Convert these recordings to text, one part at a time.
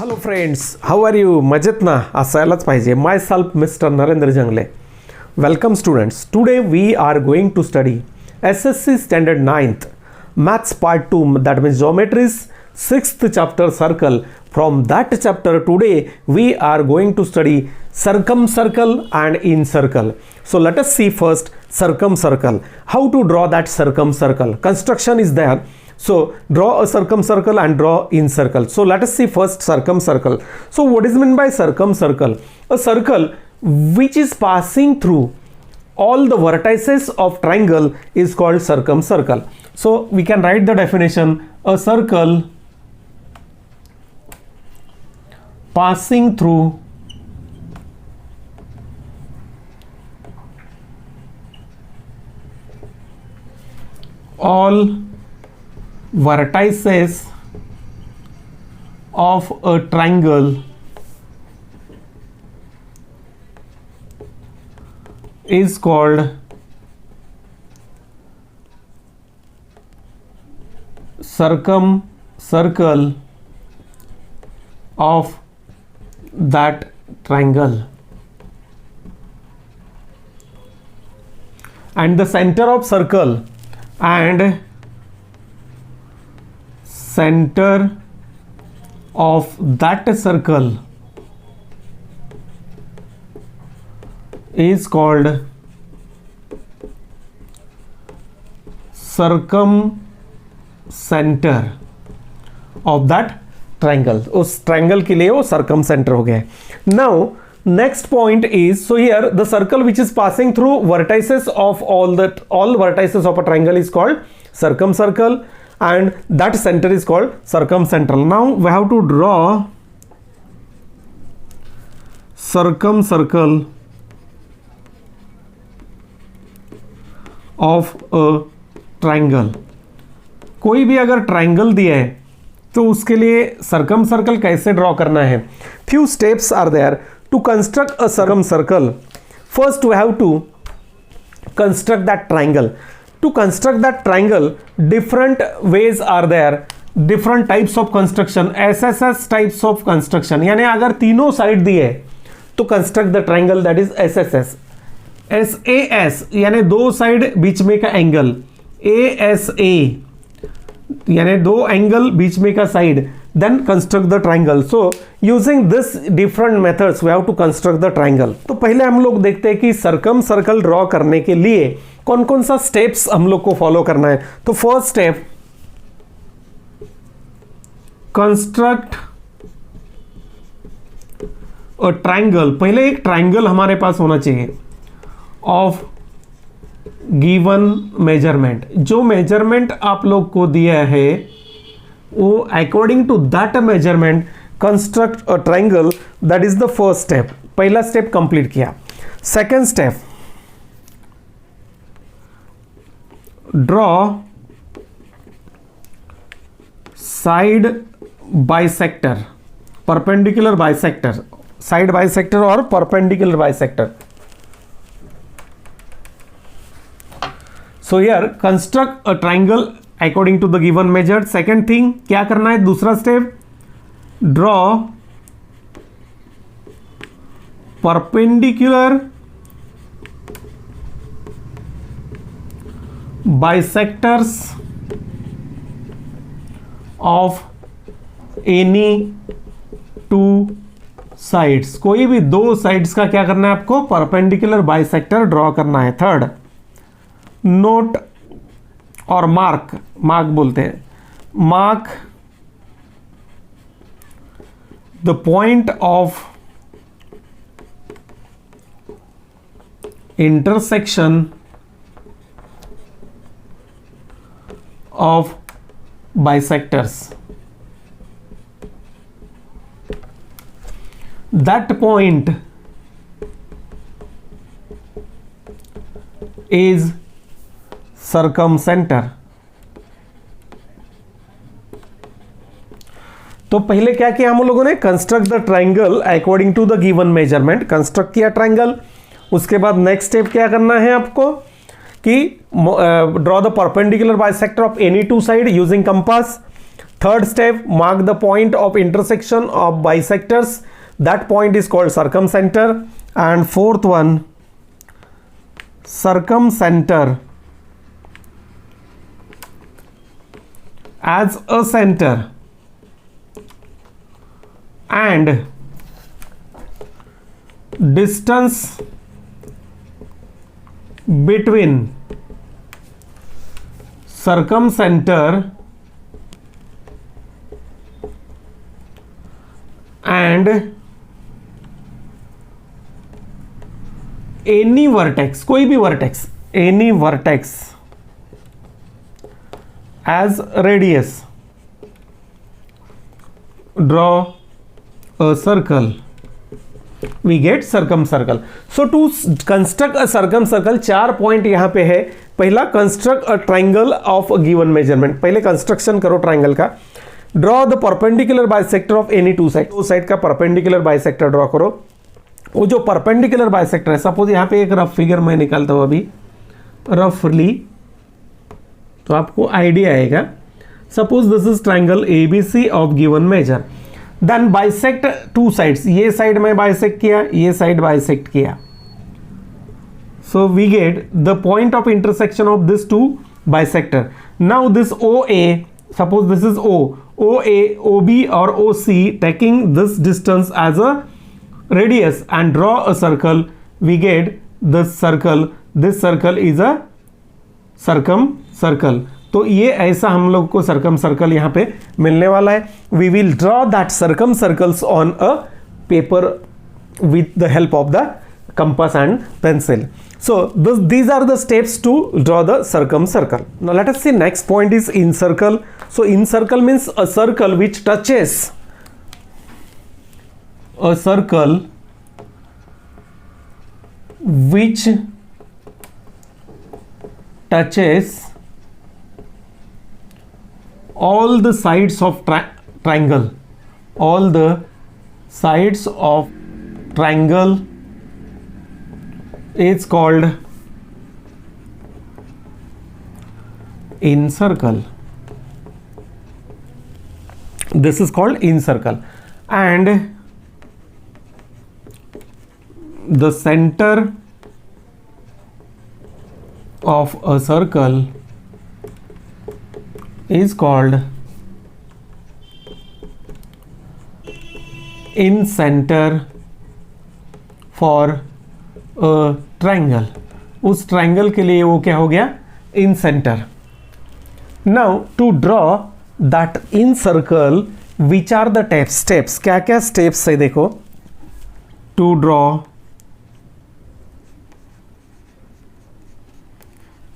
Hello friends, how are you? मजेत ना? असायलाच पाहिजे. Myself mister Narendra Jangle. Welcome students. Today we are going to study SSC Standard 9th Maths Part 2, that means Geometry's 6th chapter Circle. From that chapter today we are going to study circumcircle and incircle. So let us see first circumcircle. How to draw that circumcircle? Construction is there. So draw a circumcircle and draw incircle. So let us see first circumcircle. So what is meant by circumcircle? A circle which is passing through all the vertices of triangle is called circumcircle. So we can write the definition: a circle passing through all vertices of a triangle is called circumcircle of that triangle, and the center of circle and center of that circle is called circumcenter of that triangle. उस triangle के लिए वो circumcenter हो गया. Now next point is, so here the circle which is passing through vertices of all vertices of a triangle is called circumcircle, and that center is called circumcentral. Now we have to draw circumcircle of a triangle. कोई भी अगर triangle दिया है तो उसके लिए सर्कमसर्कल कैसे draw करना है? Few steps are there to construct a circumcircle. First we have to construct that triangle. To construct that triangle, different ways are there, different types of construction, SSS types of construction. यानी अगर तीनों side दिए तो construct the triangle, that is SSS. SAS यानी दो side बीच में का angle, ASA यानी दो एंगल बीच में का side, then construct the triangle. So using this different methods we have to construct the triangle. तो पहले हम लोग देखते हैं कि सर्कमसर्कल ड्रॉ करने के लिए कौन कौन सा स्टेप्स हम लोग को फॉलो करना है. तो first step, construct a triangle. पहले एक ट्राइंगल हमारे पास होना चाहिए ऑफ गिवन मेजरमेंट. जो मेजरमेंट आप लोग को दिया है वो according to that measurement construct a triangle. That is the first step. पहला स्टेप कंप्लीट किया. Second step, draw side bisector, perpendicular bisector, side bisector or perpendicular bisector. So here construct a triangle according to the given measure. Second thing क्या करना है? दूसरा step, draw perpendicular bisectors of any two sides. कोई भी दो sides का क्या करना है आपको? परपेंडिकुलर बाइसेक्टर ड्रॉ करना है. थर्ड, नोट और मार्क बोलते हैं, mark the point of intersection of bisectors. That point is circumcenter. तो पहले क्या किया हम लोगों ने? Construct the triangle according to the given measurement. Construct किया ट्राइंगल. उसके बाद नेक्स्ट स्टेप क्या करना है आपको कि draw the perpendicular bisector of any two side using compass. Third step, mark the point of intersection of bisectors. That point is called circumcenter. And fourth one, circumcenter as a center and distance between circumcenter and any vertex, कोई भी vertex, any vertex as radius. Draw a circle. We get circumcircle. So to construct a circumcircle, 4 point यहां पे है. पहला, construct a triangle of a given measurement. पहले construction करो triangle का. Draw the perpendicular bisector of any two side. दो side का perpendicular bisector draw करो. वो जो परपेंडिकुलर बाइसेक्टर है, सपोज यहां पे एक रफ फिगर मैं निकालता हूं अभी रफली, तो आपको आइडिया आएगा. Suppose this is triangle A B C of given measure. Then bisect two sides. ये साइड में बाइसेक्ट किया, ये साइड बाइसेक्ट किया. So we get the point of intersection of this two bisector. Now this O A, suppose this is O A, O B और O C, taking this distance as a radius and draw a circle. We get this circle. This circle is a circum circle. तो ये ऐसा हम लोग को circum circle यहां पे मिलने वाला है. We will draw that circum circles on a paper with the help of the compass and pencil. So these are the steps to draw the circumcircle. Now let us see, next point is incircle. So incircle means a circle which touches all the sides of triangle. All the sides of triangle is called incircle. This is called incircle. And the center of a circle is called incenter for a triangle. उस triangle के लिए वो क्या हो गया, incentre. Now to draw that incircle, which are the steps. क्या क्या steps है देखो. To draw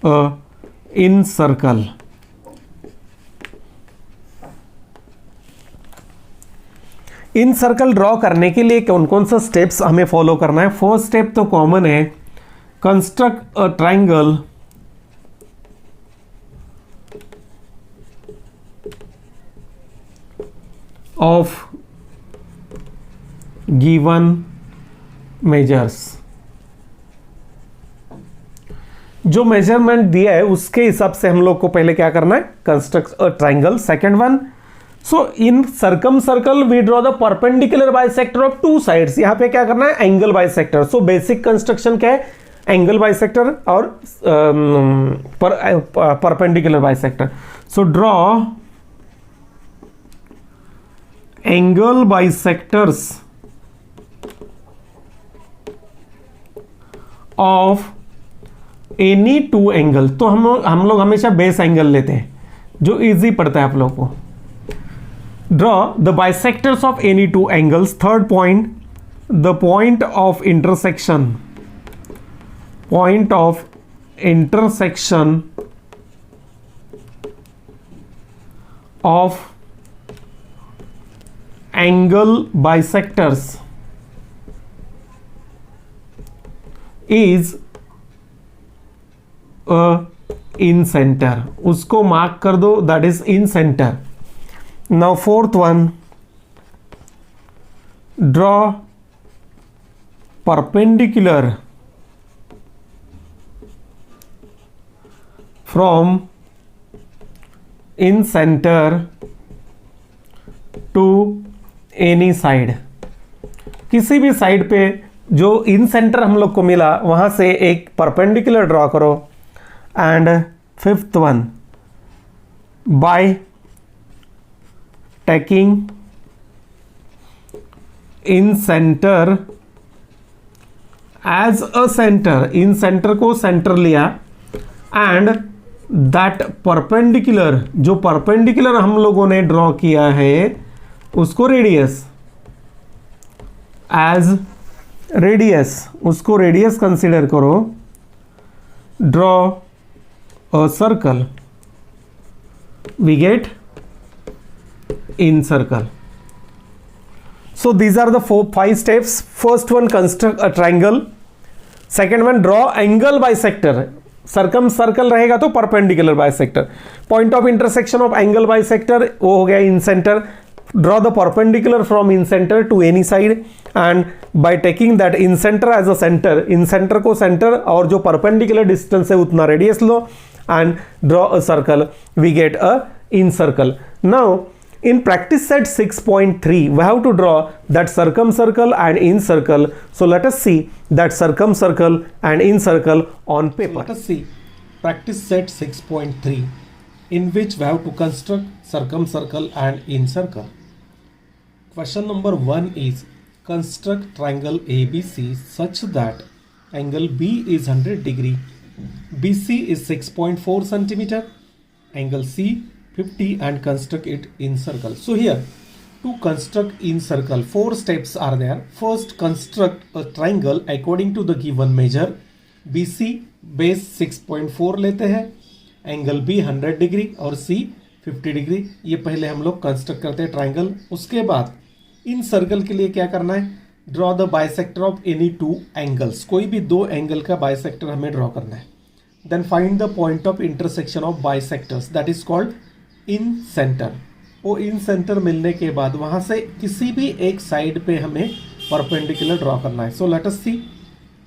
a incircle. Incircle ड्रॉ करने के लिए कौन कौन सा स्टेप्स हमें फॉलो करना है. फर्स्ट स्टेप तो कॉमन है, construct a triangle of given measures. जो मेजरमेंट दिया है उसके हिसाब से हम लोग को पहले क्या करना है, construct a triangle. Second one, so incircle we draw the perpendicular bisector of two sides. यहां पे क्या करना है, angle bisector. So basic construction क्या है, एंगल बाइसेक्टर और perpendicular bisector. So draw angle bisectors of any two angle. तो हम लोग हमेशा बेस एंगल लेते हैं जो इजी पड़ता है आप लोग को. Draw the bisectors of any two angles. Third point, the point of intersection of angle bisectors is a in center. उसको मार्क कर दो, that is in center. Now fourth one, draw perpendicular from in center to any side, किसी भी side पे जो इन centre हम लोग को मिला वहां से एक परपेंडिकुलर ड्रॉ करो। And fifth one, by taking incentre as a centre, incentre को सेंटर लिया, एंड दैट परपेंडिकुलर, जो परपेंडिकुलर हम लोगों ने ड्रॉ किया है उसको रेडियस, एज रेडियस, उसको रेडियस कंसीडर करो। Draw a circle, we get incircle. So these are the 5 steps. First one, construct a triangle. Second one, draw angle bisector. Circumcircle रहेगा तो perpendicular bisector. Point of intersection of angle bisector वो हो गया in center. Draw the perpendicular from in center to any side, and by taking that in center as a center, in center को center और जो perpendicular distance है उतना radius low, and draw a circle. We get a in circle. Now in practice set 6.3 we have to draw that circumcircle and in circle. So let us see that circumcircle and in circle on paper. So let us see practice set 6.3 in which we have to construct circumcircle and in circle. Question number 1 is construct triangle ABC such that angle B is 100 degree, BC is 6.4 centimeter, angle C 50, and construct it in circle. So here to construct in circle 4 steps are there. First, construct a triangle according to the given measure. BC base 6.4 लेते हैं, angle B 100 degree और C 50 degree. ये पहले हम लोग construct करते हैं triangle. उसके बाद इन सर्कल के लिए क्या करना है, draw the bisector of any 2 angles, कोई भी 2 एंगल का बाइसेक्टर हमें ड्रॉ करना है। Then find the point of intersection of bisectors, that is called incentre. वो इन सेंटर मिलने के बाद वहां से किसी भी एक साइड पे हमें परपेंडिकुलर ड्रॉ करना है। So let us see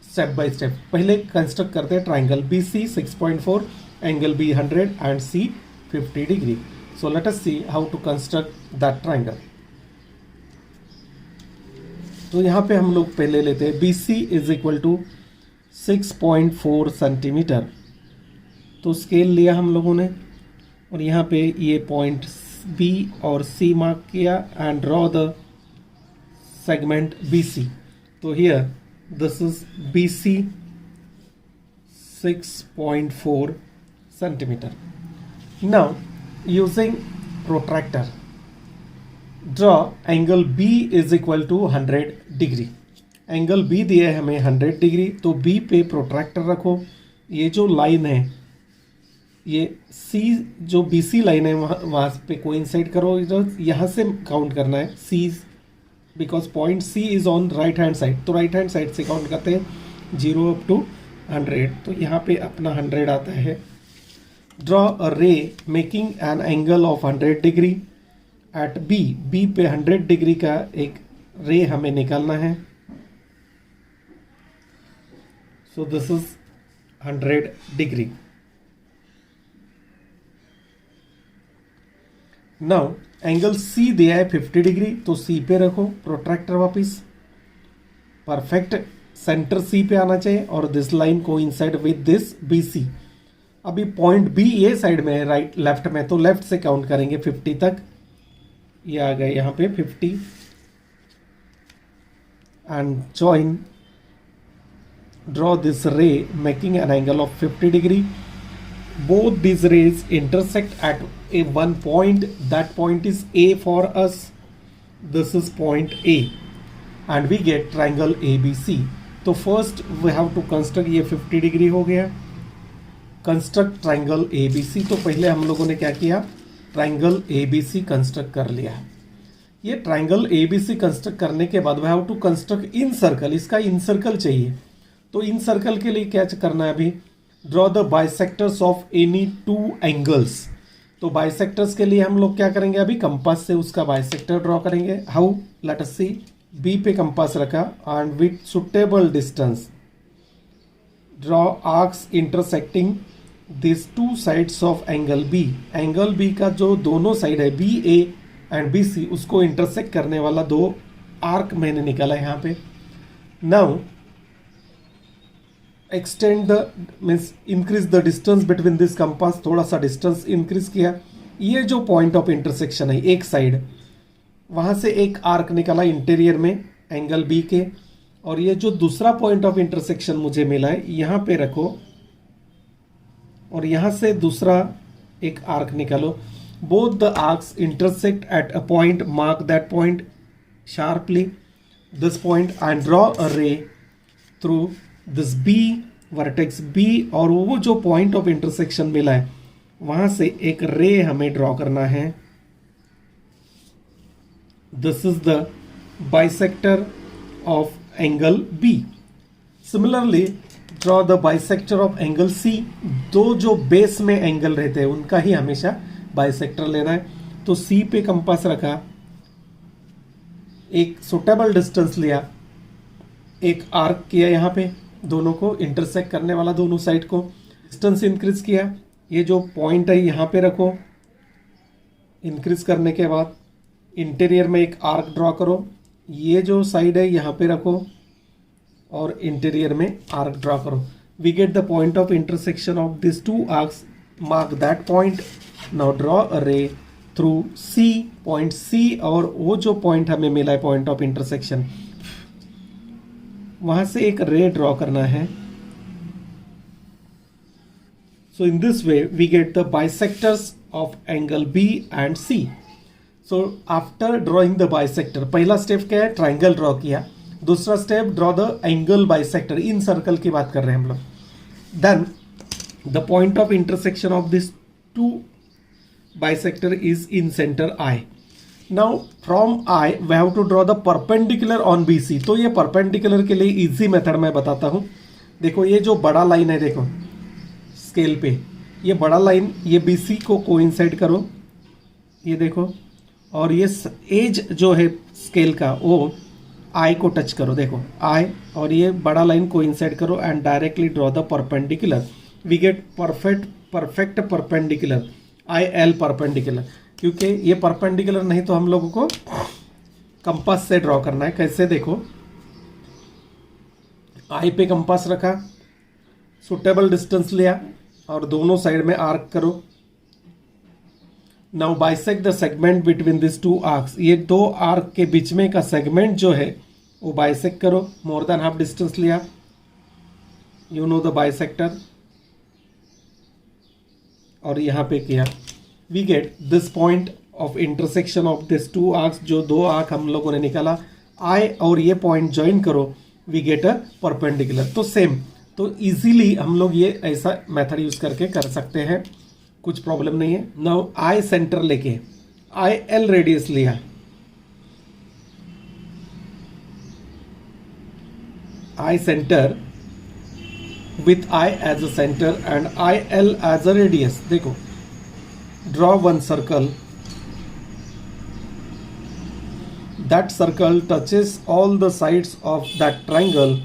step by step. पहले कंस्ट्रक्ट करते हैं triangle BC 6.4, angle B 100 and C 50 degree. So let us see how to construct that triangle. तो यहाँ पे हम लोग पहले लेते हैं BC is equal to 6.4 centimetre. तो स्केल लिया हम लोगों ने और यहाँ पे ये पॉइंट B और C मार्क किया and draw the segment BC। तो here this is BC 6.4 centimetre. Now using protractor draw angle B is equal to 100 degree. Angle B दिया है हमें 100 डिग्री, तो B पे प्रोट्रैक्टर रखो। ये जो लाइन है, ये C जो BC लाइन है वहाँ पे कोइंसाइड करो। यहाँ से काउंट करना है C, because point C is on right hand side, तो राइट हैंड साइड से काउंट करते हैं 0 अप टू 100। तो यहाँ पे अपना 100 आता है। Draw a ray making an angle of 100 degree at B पे 100 डिग्री का एक रे हमें निकालना है। सो this is 100 degree. Now angle C दिया है 50 डिग्री, तो C पे रखो प्रोट्रैक्टर वापिस। परफेक्ट सेंटर C पे आना चाहिए और दिस लाइन को इनसाइड विद दिस BC। अभी पॉइंट B ये साइड में है, राइट लेफ्ट में, तो लेफ्ट से काउंट करेंगे 50 तक। ये आ गए यहाँ पे 50 एंड जॉइन ड्रॉ दिस रे making an angle of 50 degree. Both these rays intersect at one point. That point is A for us. This is point A, and we get triangle ABC. तो first we have to construct, ये 50 degree हो गया। Construct triangle ABC। तो पहले हम लोगों ने क्या किया, triangle ABC कंस्ट्रक्ट कर लिया। ये triangle ABC कंस्ट्रक्ट करने के बाद we have to construct in circle। इसका in circle चाहिए, तो in circle के लिए क्या करना है अभी, draw the bisectors of any 2 angles. तो बाइसेक्टर्स के लिए हम लोग क्या करेंगे, अभी कंपास से उसका बाइसेक्टर ड्रॉ करेंगे। How, let us see. B पे कंपास रखा and with suitable distance draw arcs intersecting this 2 sides of angle B। Angle B का जो दोनों साइड है BA एंड BC, उसको इंटरसेक्ट करने वाला 2 आर्क मैंने निकाला यहाँ पे. Now extend the means increase the distance between this compass, थोड़ा सा डिस्टेंस इंक्रीज किया. ये जो पॉइंट ऑफ इंटरसेक्शन है एक साइड, वहां से एक आर्क निकाला इंटीरियर में एंगल B के, और ये जो दूसरा पॉइंट ऑफ इंटरसेक्शन मुझे मिला है यहाँ पे रखो, और यहाँ से दूसरा एक आर्क निकालो. Both the arcs intersect at a point, mark that point sharply, this point, and draw a ray through this B, vertex B, और वो जो पॉइंट ऑफ इंटरसेक्शन मिला है वहां से एक रे हमें ड्रॉ करना है. This is the bisector of angle B. Similarly draw the bisector of angle C. दो जो बेस में एंगल रहते हैं उनका ही हमेशा बाइसेक्टर लेना है. तो C पे कंपास रखा, एक सुटेबल डिस्टेंस लिया, एक आर्क किया यहाँ पे, दोनों को इंटरसेक्ट करने वाला, दोनों साइड को डिस्टेंस इंक्रीज किया. ये जो पॉइंट है यहाँ पे रखो, इंक्रीज करने के बाद इंटीरियर में एक आर्क ड्रॉ करो. ये जो साइड है यहाँ पे रखो और इंटीरियर में आर्क ड्रॉ करो. We get the point of intersection of this 2 arcs, mark that point. Now draw a ray through C, point C, और वो जो पॉइंट हमें मिला है पॉइंट ऑफ इंटरसेक्शन, वहां से एक रे ड्रॉ करना है. So in this way we get the bisectors of angle B and C. So after drawing the bisector, पहला स्टेप क्या है, ट्राइंगल ड्रॉ किया. दूसरा step, draw the angle bisector. Incircle की बात कर रहे हैं हम लोग. Then the point of intersection of this 2 bisector is incentre I. Now from I we have to draw the perpendicular on BC. तो ये परपेंडिकुलर के लिए इजी मेथड मैं बताता हूं. देखो ये जो बड़ा लाइन है, देखो स्केल पे ये बड़ा लाइन, ये BC को कोइंसाइड करो, ये देखो, और ये एज जो है स्केल का वो I को टच करो, देखो I, और ये बड़ा लाइन कोइंसाइड करो and directly draw the perpendicular. We get perfect perpendicular, IL perpendicular. क्योंकि ये परपेंडिकुलर नहीं तो हम लोगों को कंपास से ड्रॉ करना है. कैसे, देखो I पे कंपास रखा, सुटेबल डिस्टेंस लिया और दोनों साइड में आर्क करो. Now bisect the segment between this 2 arcs. ये 2 आर्क के बीच में का सेगमेंट जो है वो बाइसेक्ट करो. मोर देन हाफ डिस्टेंस लिया, यू नो द बाइसेक्टर, और यहां पे किया. We get this point of intersection of this 2 arcs. जो 2 आर्क हम लोगों ने निकाला, I और ये पॉइंट ज्वाइन करो, वी गेट अ परपेंडिकुलर. तो सेम, तो इजीली हम लोग ये ऐसा मेथड यूज करके कर सकते हैं, कुछ प्रॉब्लम नहीं है. नाउ I सेंटर लेके IL रेडियस लिया, I centre with I as a center and IL as a radius. देखो, draw one circle. That circle touches all the sides of that triangle.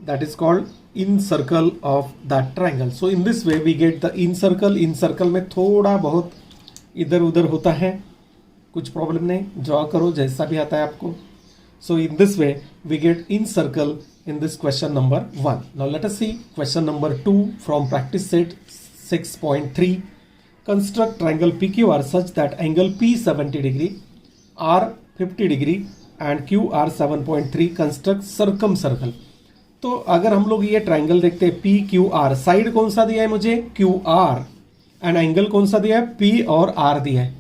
That is called in circle of that triangle. So in this way we get the in circle. In circle में थोड़ा बहुत इधर उधर होता है, कुछ problem नहीं, draw करो जैसा भी आता है आपको. So in this way we get in circle in this question number 1. Now let us see question number 2 from practice set 6.3. Construct triangle PQR such that angle P 70 degree, R 50 degree and QR 7.3. Construct circumcircle. तो अगर हम लोग ये triangle देखते हैं PQR, side कौन सा दिया है मुझे, QR, एंड एंगल कौन सा दिया है, P और R दिया है.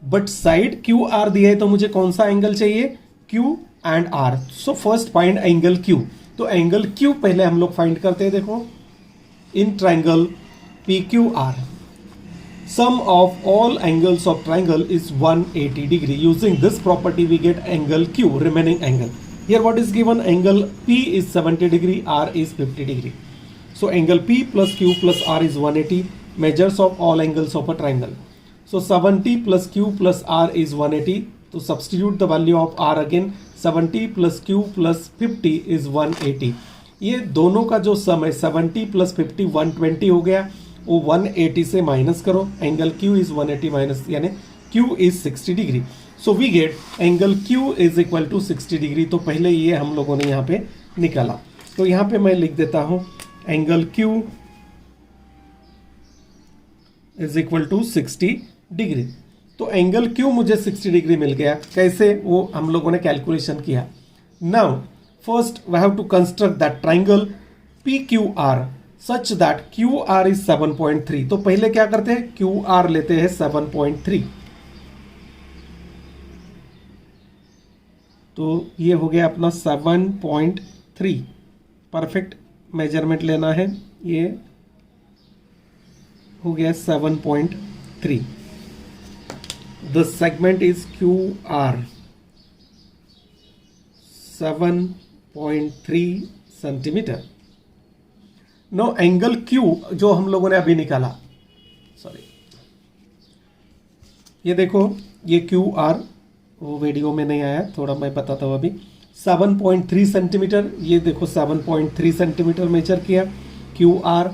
बट साइड QR दिया है तो मुझे कौन सा एंगल चाहिए, Q and R. So first find angle Q. तो एंगल Q पहले हम लोग फाइंड करते हैं. देखो, in triangle PQR sum of all angles of triangle is 180 degree. Using this property we get angle Q, remaining angle. Here what is given, angle P is 70 degree, R is 50 degree. So angle P plus Q plus R is 180, measures of all angles of a triangle. So 70 plus Q plus R is 180. To substitute the value of R again, 70 plus Q plus 50 is 180. ये दोनों का जो सम है 70 plus 50 120 हो गया, वो 180 से minus करो, एंगल Q इज 180 माइनस यानी Q is 60 degree. So we get angle Q is equal to 60 degree. तो पहले ये हम लोगों ने यहाँ पे निकाला, तो यहाँ पे मैं लिख देता हूँ angle Q is equal to 60 degree. तो एंगल Q मुझे 60 डिग्री मिल गया, कैसे वो हम लोगों ने कैलकुलेशन किया। Now first we have to construct that triangle PQR such that QR is 7.3। तो पहले क्या करते हैं, QR लेते हैं 7.3। तो ये हो गया अपना 7.3, परफेक्ट मेजरमेंट लेना है, ये हो गया 7.3। The segment is QR 7.3 centimetre. No angle Q जो हम लोगों ने अभी निकाला, सॉरी ये देखो ये QR वो वीडियो में नहीं आया, थोड़ा मैं बताता हूँ अभी। 7.3 सेंटीमीटर, ये देखो 7.3 सेंटीमीटर मेजर किया, QR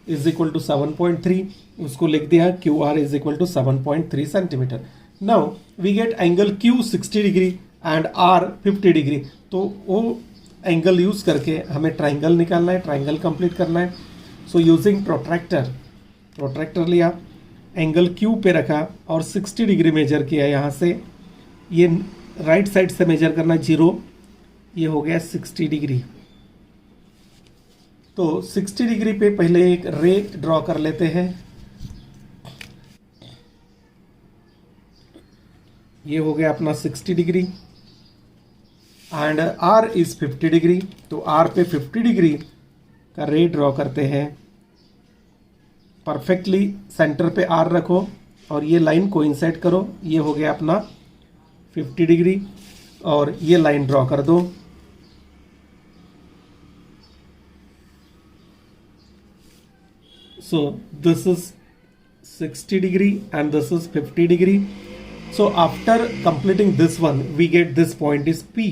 इज इक्वल टू 7.3, उसको लिख दिया QR is equal to 7.3 centimetre. Now we get angle Q 60 degree and R 50 degree. तो वो एंगल यूज करके हमें ट्राइंगल निकालना है, ट्राइंगल कंप्लीट करना है। सो यूजिंग प्रोट्रैक्टर लिया, एंगल Q पे रखा और 60 डिग्री मेजर किया। यहाँ से ये राइट साइड से मेजर करना 0, ये हो गया 60 डिग्री। तो 60 डिग्री पे पहले एक रे ड्रॉ कर लेते हैं, ये हो गया अपना 60 degree and R is 50 degree. तो R पे 50 डिग्री का रे ड्रॉ करते हैं, परफेक्टली सेंटर पे R रखो और ये लाइन कोइंसाइड करो, ये हो गया अपना 50 डिग्री और ये लाइन ड्रॉ कर दो। So this is 60 degree and this is 50 degree. So after completing this one, we get this point is P.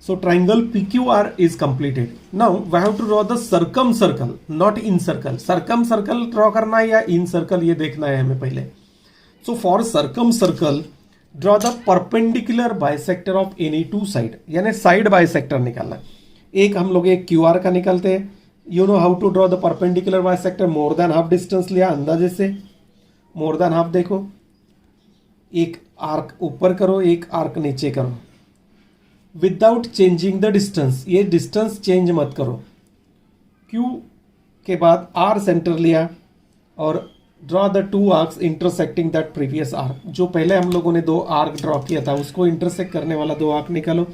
So triangle PQR is completed. Now we have to draw the circumcircle, not incircle. Circumcircle draw करना है या incircle ये देखना है हमें पहले। So for circumcircle, draw the perpendicular bisector of any two side. यानी side bisector निकालना। एक हम लोग एक QR का निकालते हैं। You know how to draw the perpendicular bisector, more than half distance लिया अंदाजे से, more than half देखो, एक आर्क ऊपर करो एक आर्क नीचे करो, विदाउट चेंजिंग द डिस्टेंस, ये डिस्टेंस चेंज मत करो। Q के बाद R सेंटर लिया और draw the two arcs intersecting that previous arc. जो पहले हम लोगों ने दो आर्क ड्रॉ किया था उसको इंटरसेक्ट करने वाला दो आर्क निकालो।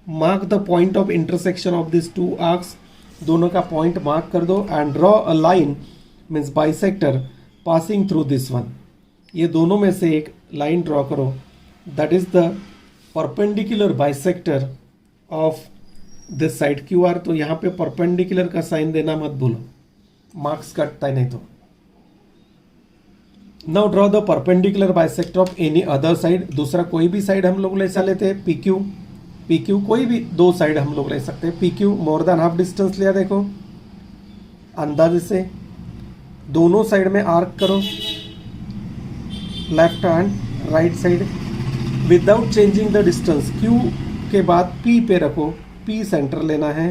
Mark the point of intersection of this two arcs, दोनों का पॉइंट मार्क कर दो and draw a line means bisector passing through this one. ये दोनों में से एक लाइन ड्रॉ करो, that is the perpendicular bisector of this side QR। तो यहाँ पे परपेंडिकुलर का साइन देना मत भूलो, मार्क्स कटता है नहीं तो। Now draw the perpendicular bisector of any other side, दूसरा कोई भी साइड हम लोग ले लेते हैं, PQ कोई भी दो साइड हम लोग ले सकते हैं। PQ मोर देन हाफ डिस्टेंस लिया, देखो अंदाजे से दोनों साइड में आर्क करो, left hand right side, without changing the distance. Q के बाद P पे रखो, P सेंटर लेना है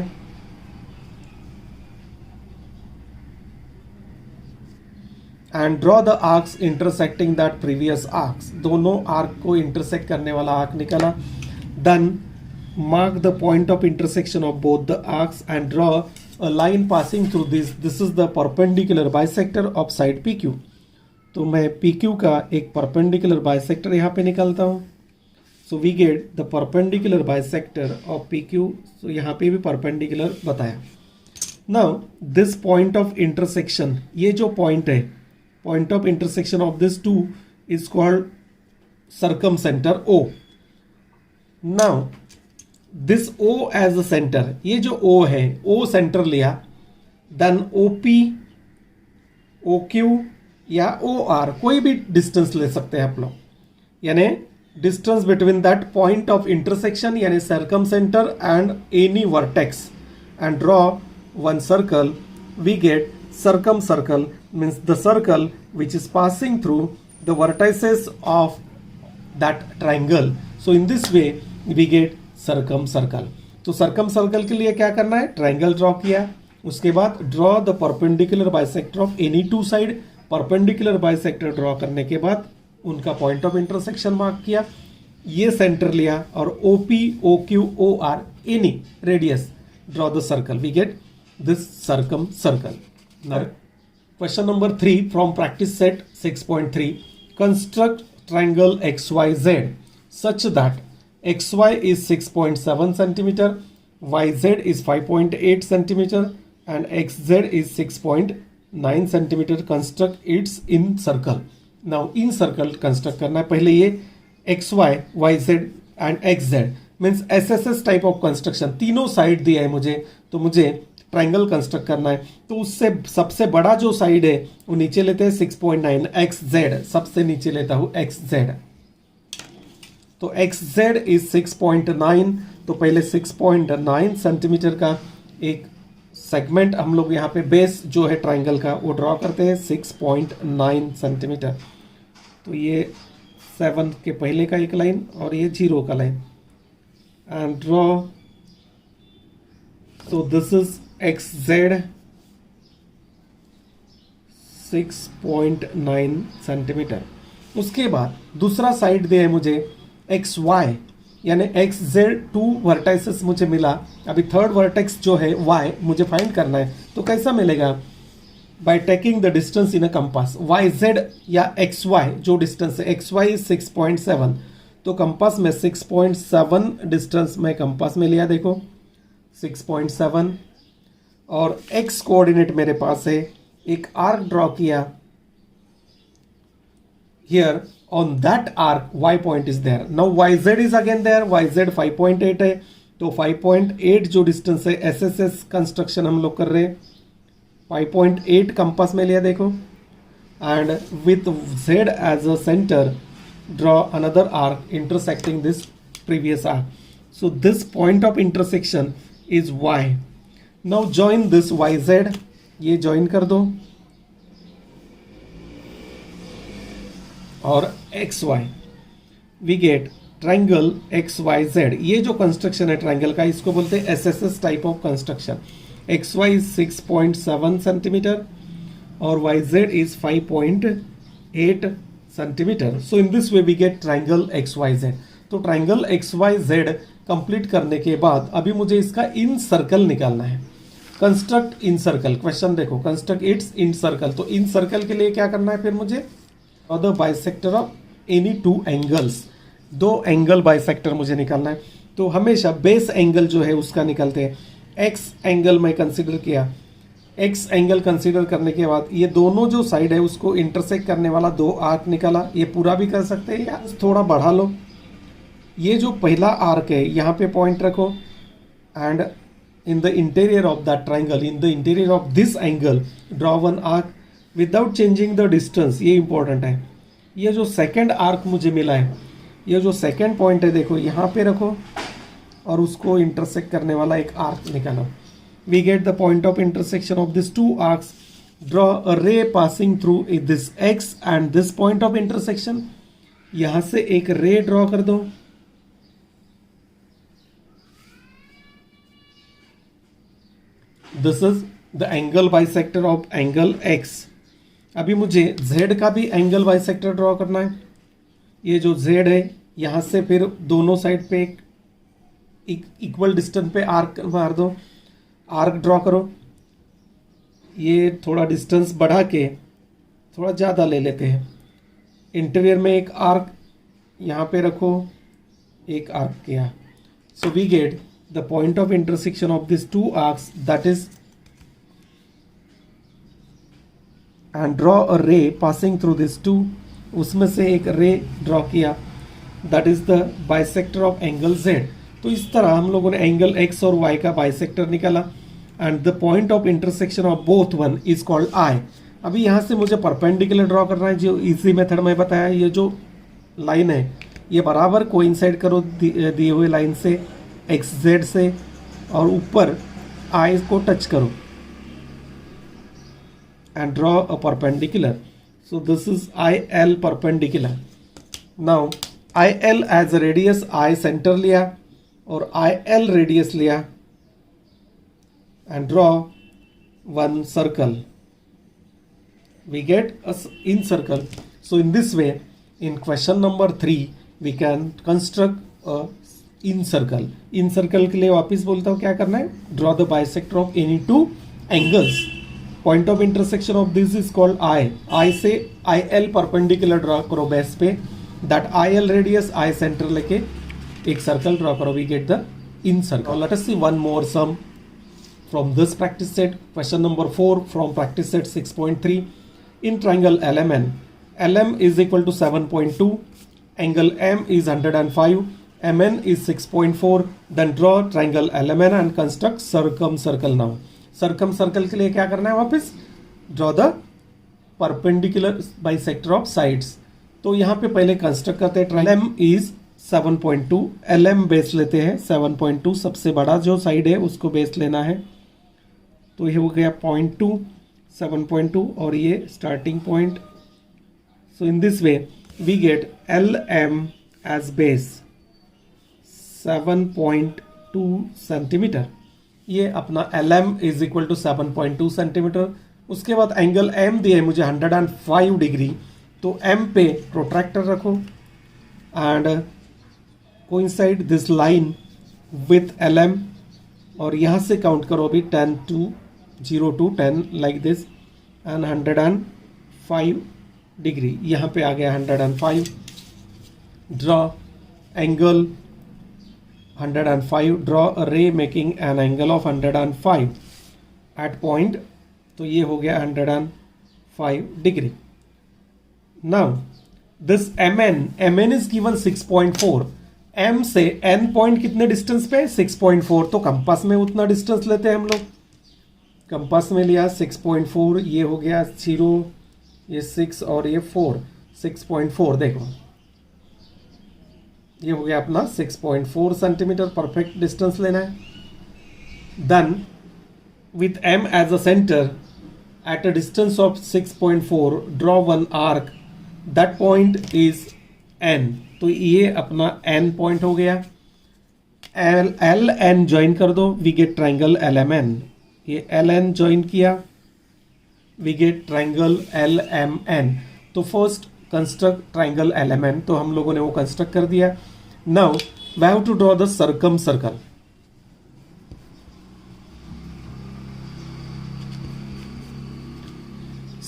and draw the arcs intersecting that previous arcs. दोनों आर्क को इंटरसेक्ट करने वाला आर्क निकाला। Then mark the point of intersection of both the arcs and draw a line passing through this. This is the perpendicular bisector of side PQ. तो मैं PQ का एक perpendicular bisector यहाँ पे निकालता हूँ। So we get the perpendicular bisector of PQ. So यहाँ पे भी perpendicular बताया। Now this point of intersection, ये जो point है, point of intersection of this two is called circumcenter O. Now this O as a centre, ये जो O है O सेंटर लिया, देन OP, OQ या OR कोई भी डिस्टेंस ले सकते हैं आप लोग, यानी distance between that point of intersection यानी circumcentre and any vertex and draw one circle, we get circumcircle, means the circle which is passing through the vertices of that triangle. So in this way we get circumcircle. तो circumcircle के लिए क्या करना है, triangle draw किया, उसके बाद draw the perpendicular bisector of any two side, perpendicular bisector draw करने के बाद उनका पॉइंट ऑफ इंटरसेक्शन मार्क किया, ये सेंटर लिया और OP, OQ, OR any radius, draw the circle, we get this circumcircle. Now question number 3 from practice set 6.3, construct triangle XYZ such that XY is 6.7 centimeter, YZ is 5.8 centimeter and XZ is 6.9 centimeter. Construct its in circle. Now in circle construct करना है, पहले ये XY, YZ and XZ means SSS type of construction, तीनों side दिया है मुझे, तो मुझे ट्राइंगल कंस्ट्रक्ट करना है, तो उससे सबसे बड़ा जो साइड है वो नीचे लेते हैं 6.9 XZ, सबसे नीचे लेता हूं XZ, तो XZ इज 6.9, तो पहले 6.9 सेंटीमीटर का एक सेगमेंट हम लोग यहाँ पे बेस जो है ट्राइंगल का वो ड्रॉ करते हैं 6.9 सेंटीमीटर, तो ये 7 के पहले का एक लाइन और ये 0 का line, and draw, so this is XZ 6.9 centimetre. उसके बाद दूसरा साइड दे है मुझे XY, यानी XZ 2 वर्टाइसेस मुझे मिला, अभी थर्ड वर्टेक्स जो है Y मुझे फाइंड करना है, तो कैसा मिलेगा, by taking the distance in a compass, YZ या XY जो डिस्टेंस है, XY 6.7, तो कंपास में 6.7 डिस्टेंस मैं कंपास में लिया, देखो 6.7, और X कोऑर्डिनेट मेरे पास है, एक आर्क ड्रॉ किया, here on that arc y point is there, now yz is again there, yz 5.8 है, तो 5.8 जो डिस्टेंस है SSS कंस्ट्रक्शन हम लोग कर रहे हैं, 5.8 कंपास में लिया देखो, and with z as a center draw another arc intersecting this previous arc, so this point of intersection is y. Now join this yz, ये ज्वाइन कर दो, और XY, we get triangle XYZ. ये जो construction है triangle का, इसको बोलते हैं SSS type of construction. XY is 6.7 centimetre और YZ is 5.8 centimetre. So in this way we get triangle XYZ. तो ट्राइंगल XYZ कंप्लीट करने के बाद अभी मुझे इसका इन सर्कल निकालना है. कंस्ट्रक्ट इन सर्कल, क्वेश्चन देखो, कंस्ट्रक्ट इट्स इन सर्कल. तो इन सर्कल के लिए क्या करना है फिर मुझे, और the bisector of any two angles, दो एंगल बाइसेक्टर मुझे निकालना है. तो हमेशा बेस एंगल जो है उसका निकालते हैं. एक्स एंगल मैं कंसीडर किया, एक्स एंगल कंसीडर करने के बाद ये दोनों जो साइड है उसको इंटरसेक्ट करने वाला दो आर्क निकाला. ये पूरा भी कर सकते हैं या थोड़ा बढ़ा लो. ये जो पहला आर्क है यहाँ पे पॉइंट रखो, and in the interior of that triangle, in the interior of this angle draw one arc without changing the distance. ये इंपॉर्टेंट है. ये जो सेकेंड आर्क मुझे मिला है, ये जो सेकेंड पॉइंट है देखो यहाँ पे रखो और उसको इंटरसेक्ट करने वाला एक आर्क निकालो. We get the point of intersection of this two arcs. Draw a ray passing through this X and this point of intersection. यहां से एक रे ड्रॉ कर दो. This is the angle bisector of angle X. अभी मुझे z का भी angle bisector draw करना है. ये जो z है यहाँ से फिर दोनों साइड पे एक इक्वल डिस्टेंस पे आर्क मार दो, आर्क ड्रॉ करो. ये थोड़ा डिस्टेंस बढ़ा के थोड़ा ज़्यादा ले लेते हैं. इंटीरियर में एक आर्क यहाँ पे रखो, एक आर्क किया. So we get the point of intersection of this two arcs, that is, and draw a ray passing through this two. उसमें से एक रे ड्रॉ किया, that is the bisector of angle Z. तो इस तरह हम लोगों ने एंगल X और Y का बाइसेक्टर निकाला, and the point of intersection of both one is called I. अभी यहाँ से मुझे परपेंडिकुलर ड्रॉ करना है, जो इजी मेथड में बताया. ये जो लाइन है ये बराबर कोइंसाइड करो दिए हुए लाइन से XZ से, और ऊपर आई को टच करो and draw a perpendicular. So this is I L perpendicular. Now I L as a radius, I centre लिया और आई एल रेडियस लिया and draw one circle. We get a in circle. So in this way, in question number 3 we can construct a in circle. In circle के लिए वापस बोलता हूँ क्या करना है. Draw the bisector of any two angles. Point of intersection of this is called I. I से IL perpendicular draw करो बेस पे. That IL radius I center लेके एक circle draw करो. We get the in circle. Now let us see one more sum from this practice set. Question number 4 from practice set 6.3. In triangle LMN, LM is equal to 7.2, angle M is 105, MN is 6.4. Then draw triangle LMN and construct circumcircle. Now circumcircle के लिए क्या करना है वापस. Draw the perpendicular bisector of sides. तो यहाँ पे पहले कंस्ट्रक्ट करते हैं. Triangle M is 7.2, LM base लेते हैं 7.2. सबसे बड़ा जो साइड है उसको बेस लेना है. तो ये हो गया 0.2, 7.2 और ये starting point. So in this way we get L M as base 7.2 centimetre. ये अपना L M is equal to 7.2 centimetre. उसके बाद एंगल एम दिया है मुझे 105 डिग्री. तो एम पे प्रोट्रैक्टर रखो and coincide this line with L M और यहाँ से काउंट करो अभी 10 to 0 to 10 like this and 105 degree. यहाँ पे आ गया 105. Draw angle 105. Draw a ray making an angle of 105 at point. तो ये हो गया 105 degree. Now this MN is given 6.4. M से N पॉइंट कितने डिस्टेंस पे 6.4. तो कंपास में उतना डिस्टेंस लेते हैं हम लोग. कंपास में लिया 6.4. ये हो गया 0, ये 6 और ये 4. 6.4 देखो ये हो गया अपना 6.4 सेंटीमीटर. परफेक्ट डिस्टेंस लेना है. Then with M as a centre at a distance of 6.4 draw one arc. That point is N. तो ये अपना N पॉइंट हो गया. एल एन ज्वाइन कर दो. We get triangle LMN. ये LN ज्वाइन किया. We get triangle LMN. तो फर्स्ट कंस्ट्रक्ट ट्राइंगल LMN. तो हम लोगों ने वो कंस्ट्रक्ट कर दिया. Now we have to draw the circumcircle.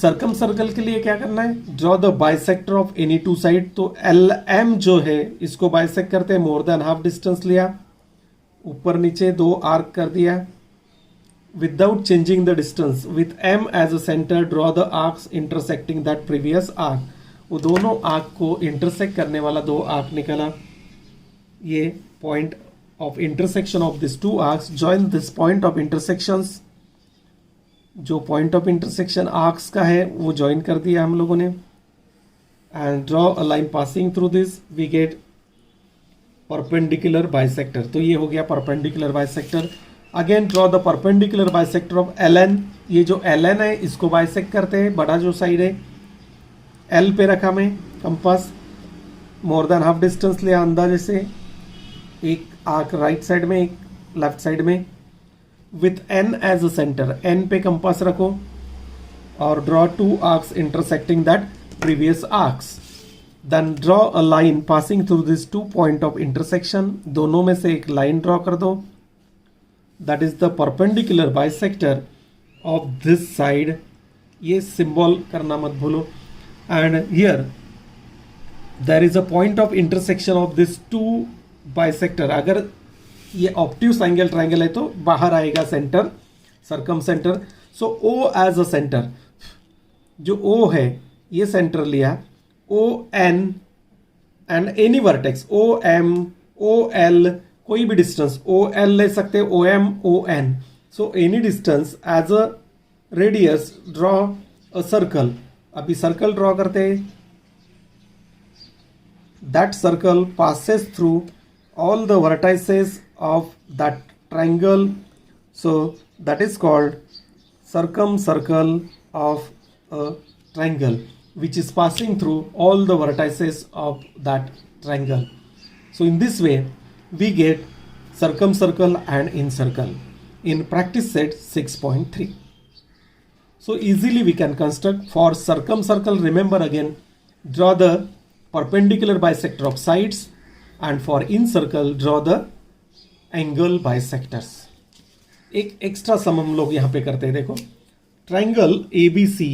Circumcircle के लिए क्या करना है. Draw the bisector of any two side. तो LM जो है इसको बाइसेक्ट करते हैं. मोर देन हाफ डिस्टेंस लिया. ऊपर नीचे 2 आर्क कर दिया without changing the distance. With M as a centre draw the arcs intersecting that previous arc. वो दोनों आर्क को इंटरसेक्ट करने वाला 2 आर्क निकला. ये point of intersection of this 2 arcs. Join this point of intersections. जो पॉइंट ऑफ इंटरसेक्शन आर्क्स का है वो ज्वाइन कर दिया हम लोगों ने. And draw a line passing through this. We get perpendicular bisector. तो ये हो गया perpendicular bisector. Again draw the perpendicular bisector of LN. ये जो LN है इसको बाइसेक्ट करते हैं. बड़ा जो साइड है L पे रखा मैं compass. More than half distance लिया अंदाजे से. एक आर्क राइट साइड में, एक लेफ्ट साइड में. With N as a centre. N पे कंपास रखो और draw 2 arcs intersecting that previous arcs. Then draw a line passing through this 2 point of intersection. दोनों में से एक लाइन ड्रॉ कर दो. That is the perpendicular bisector of this side. ये सिंबल करना मत भूलो. And here there is a point of intersection of this 2 bisector. अगर ये ऑब्ट्यूस एंगल ट्राइंगल है तो बाहर आएगा centre, circumcentre. So O as a centre. जो O है ये सेंटर लिया. ON and any vertex OM, OL, कोई भी डिस्टेंस OL ले सकते हैं, OM, ON. So any distance as a radius draw a circle. अभी सर्कल ड्रॉ करते हैं. That circle passes through all the vertices of that triangle. So that is called circumcircle of a triangle, which is passing through all the vertices of that triangle. So in this way we get circumcircle and incircle in practice set 6.3. So easily we can construct for circumcircle. Remember again, draw the perpendicular bisector of sides, and for incircle draw the angle bisectors. एक extra सम हम लोग यहां पे करते हैं. देखो, triangle ABC,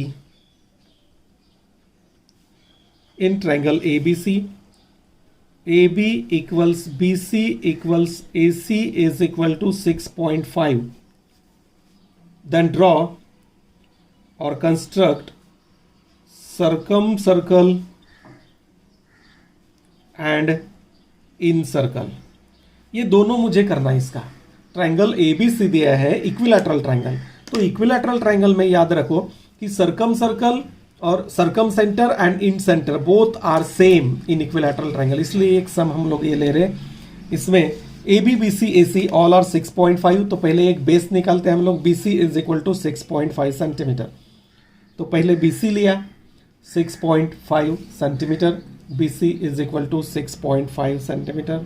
in triangle ABC AB equals BC equals AC is equal to 6.5. Then draw or construct circumcircle and incircle. ये दोनों मुझे करना है. इसका ट्राइंगल ABC दिया है इक्विलैटरल ट्राइंगल. तो इक्विलैटरल ट्राइंगल में याद रखो कि सर्कम और circumcentre and incentre both are same in equilateral triangle. इसलिए एक सम हम लोग ये ले रहे हैं. इसमें AB BC AC all are 6.5. तो पहले एक बेस निकालते हैं हम लोग. BC is equal to 6.5 centimetre. तो पहले BC लिया 6.5 centimetre. BC is equal to 6.5 centimetre.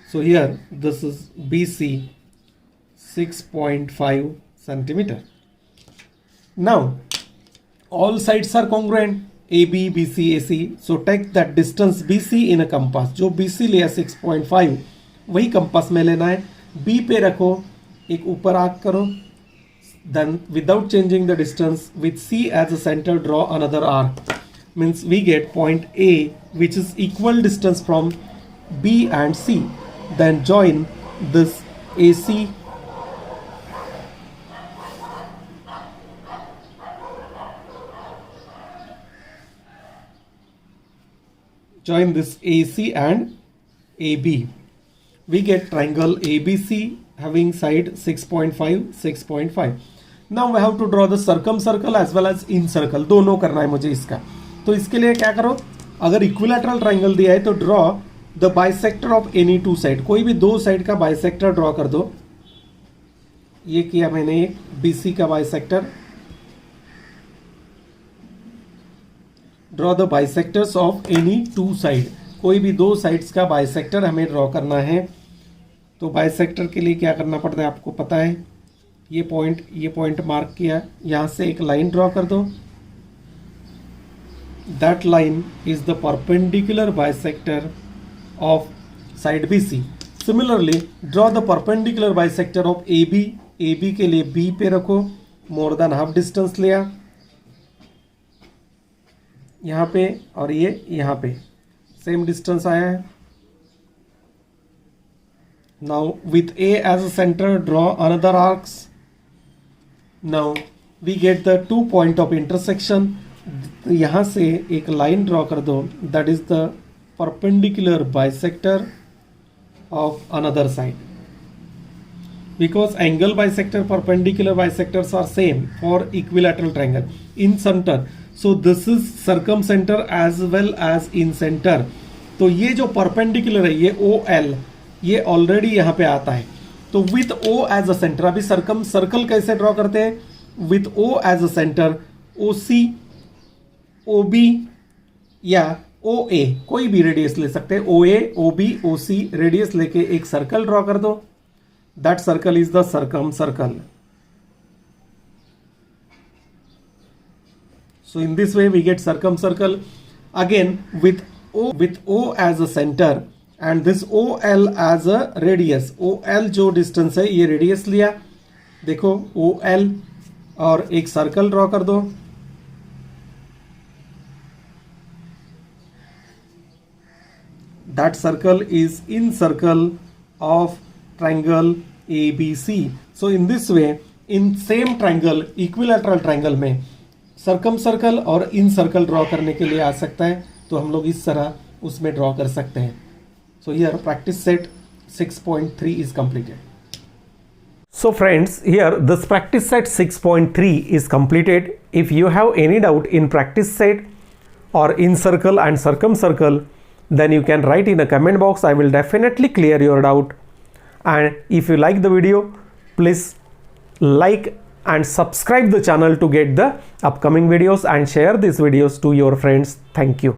So here this is BC 6.5 centimeter. Now all sides are congruent, AB BC AC. So take that distance BC in a compass. जो BC लिया 6.5 वही compass में लेना है. B पे रखो, एक ऊपर आर्क करो. Then without changing the distance, with C as a center draw another arc. Means we get point A which is equal distance from B and C. Then join this AC and AB. We get triangle ABC having side 6.5 6.5. Now we have to draw the circumcircle as well as incircle. दोनों करना है मुझे इसका. तो इसके लिए क्या करो, अगर इक्विलैटरल ट्राइंगल दिया है तो draw the bisector of any two side. कोई भी दो साइड का बाइसेक्टर ड्रॉ कर दो. ये किया मैंने एक BC का bisector. Draw the bisectors of any two side. कोई भी दो साइड्स का बाइसेक्टर हमें ड्रॉ करना है. तो बाइसेक्टर के लिए क्या करना पड़ता है आपको पता है. ये पॉइंट मार्क किया, यहां से एक लाइन ड्रॉ कर दो. That line is the perpendicular bisector of side BC. Similarly, draw the perpendicular bisector of AB. AB के लिए B पे रखो, more than half distance लिया यहाँ पे, और ये यहाँ पे same distance आया है. Now with A as a center draw another arcs. Now we get the 2 point of intersection. यहाँ से एक लाइन ड्रॉ कर दो. That is the perpendicular bisector of another side. Because angle bisector, perpendicular bisectors are same for equilateral triangle. In center, so this is circumcenter as well as in center. तो ये जो perpendicular है ये OL, ये already यहाँ पे आता है. तो with O as a center, अभी circle कैसे ड्रॉ करते हैं. with O as a center, OC, OB या OA कोई भी रेडियस ले सकते हैं. OA, OB, OC रेडियस लेके एक सर्कल ड्रॉ कर दो. That circle is the circumcircle. So in this way we get circumcircle. Again with O as a center and this OL as a radius. OL जो distance है ये radius लिया. देखो OL और एक सर्कल ड्रॉ कर दो. That circle is incircle of triangle ABC. So in this way, in same triangle, equilateral triangle में circumcircle और incircle ड्रॉ करने के लिए आ सकता है. तो हम लोग इस तरह उसमें ड्रॉ कर सकते हैं. So here practice set 6.3 is completed. So friends, here this practice set 6.3 is completed. If you have any doubt in practice set or incircle and circumcircle, then you can write in a comment box. I will definitely clear your doubt. And if you like the video, please like and subscribe the channel to get the upcoming videos, and share these videos to your friends. Thank you.